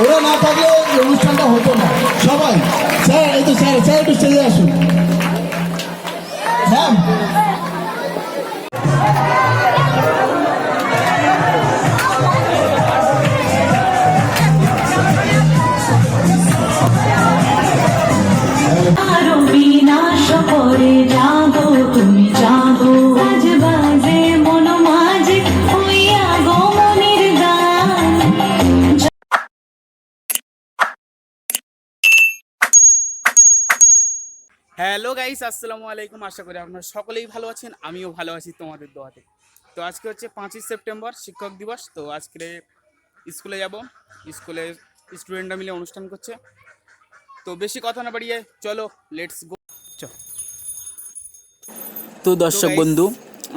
ওরা না থাকলে এই অনুষ্ঠানটা হতো না। সবাই স্যার, এই তো স্যার, স্যার একটু স্টেজে আসুন। ম্যাম, হ্যালো গাইস, আসসালামু আলাইকুম। আশা করি আপনারা সকলেই ভালো আছেন, আমিও ভালো আছি তোমাদের দোয়াতে। তো আজকে হচ্ছে 5ই সেপ্টেম্বর, শিক্ষক দিবস। তো আজকে স্কুলে যাব, স্কুলে স্টুডেন্টরা মিলে অনুষ্ঠান করছে। তো বেশি কথা না বাড়িয়ে চলো, লেটস গো। তো দর্শক বন্ধু,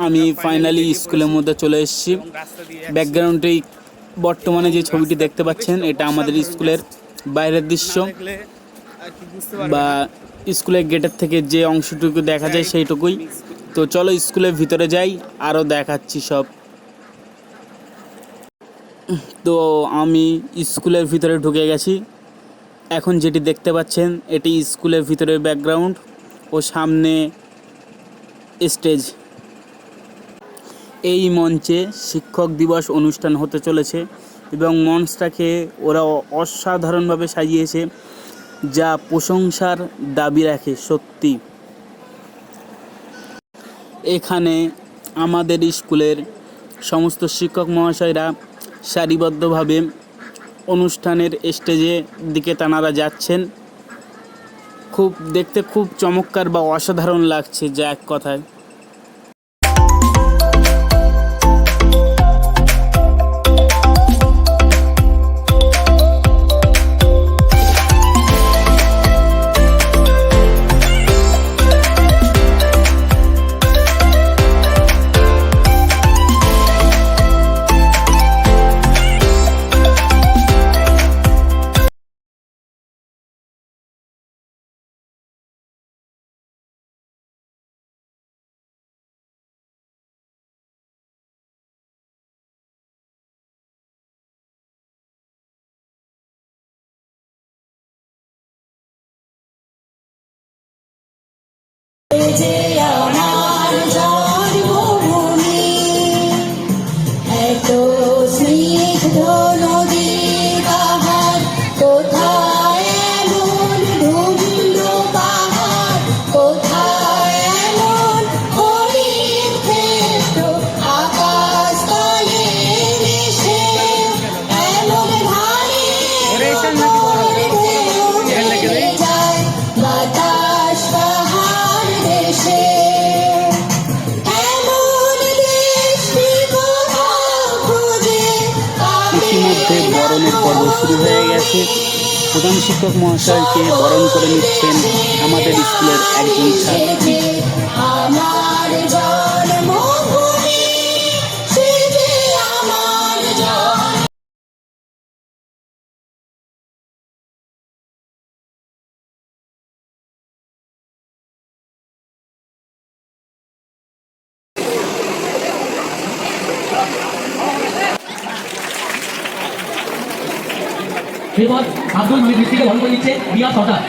আমি ফাইনালি স্কুলের মধ্যে চলে এসেছি। ব্যাকগ্রাউন্ডে বর্তমানে যে ছবিটি দেখতে পাচ্ছেন, এটা আমাদের স্কুলের বাইরের দৃশ্য বা স্কুলের গেটের থেকে যে অংশটুকু দেখা যায় সেইটুকুই। তো চলো স্কুলের ভিতরে যাই, আরও দেখাচ্ছি সব। তো আমি স্কুলের ভিতরে ঢুকে গেছি। এখন যেটি দেখতে পাচ্ছেন এটি স্কুলের ভিতরের ব্যাকগ্রাউন্ড ও সামনে স্টেজ। এই মঞ্চে শিক্ষক দিবস অনুষ্ঠান হতে চলেছে এবং মঞ্চটাকে ওরা অসাধারণভাবে সাজিয়েছে, যা প্রশংসার দাবি রাখে। সত্যি এখানে আমাদের স্কুলের সমস্ত শিক্ষক মহাশয়রা সারিবদ্ধভাবে অনুষ্ঠানের স্টেজের দিকে তানারা যাচ্ছেন। খুব দেখতে খুব চমৎকার বা অসাধারণ লাগছে, যা এক কথায়। ইতিমধ্যে বরণের পর্ব শুরু হয়ে গেছে। প্রধান শিক্ষক মহাশয়কে বরণ করে নিচ্ছেন আমাদের স্কুলের একজন ছাত্রী। এরপর আব্দুল মনির দৃষ্টিকে বহন করে নিচ্ছে রিয়া সরকার।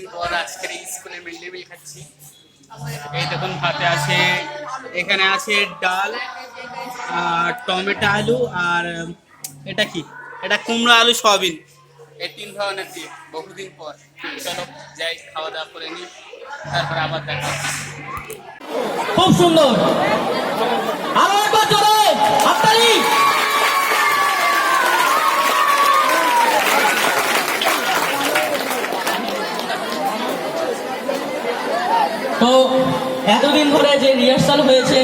বহুদিন পর আজকের এই স্কুলে মিড ডে মিল খাচ্ছি। এই দেখুন ভাতে আছে, এখানে আছে ডাল, টমেটো আলু, আর এটা কি, এটা কুমড়ো আলু সয়াবিন, এই 3 ধরনের দিয়ে বহুদিন পর। চলো যাই খাওয়া দাওয়া করে নিই, তারপরে আবার দেখা হবে। খুব সুন্দর, আরো একবার জোরে হাততালি। তো এতদিন ধরে যে রিহার্সাল হয়েছে